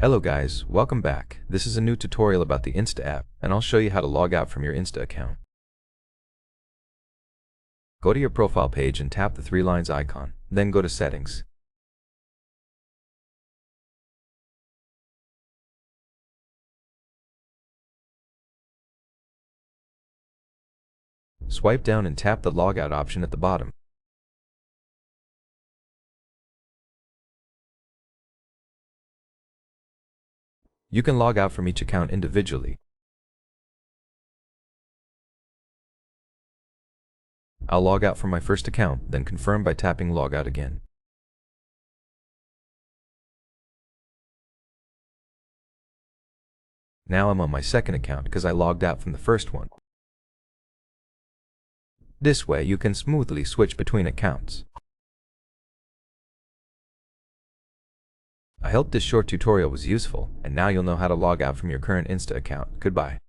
Hello guys, welcome back. This is a new tutorial about the Insta app, and I'll show you how to log out from your Insta account. Go to your profile page and tap the three lines icon, then go to Settings. Swipe down and tap the logout option at the bottom. You can log out from each account individually. I'll log out from my first account, then confirm by tapping Logout again. Now I'm on my second account because I logged out from the first one. This way you can smoothly switch between accounts. I hope this short tutorial was useful, and now you'll know how to log out from your current Insta account. Goodbye.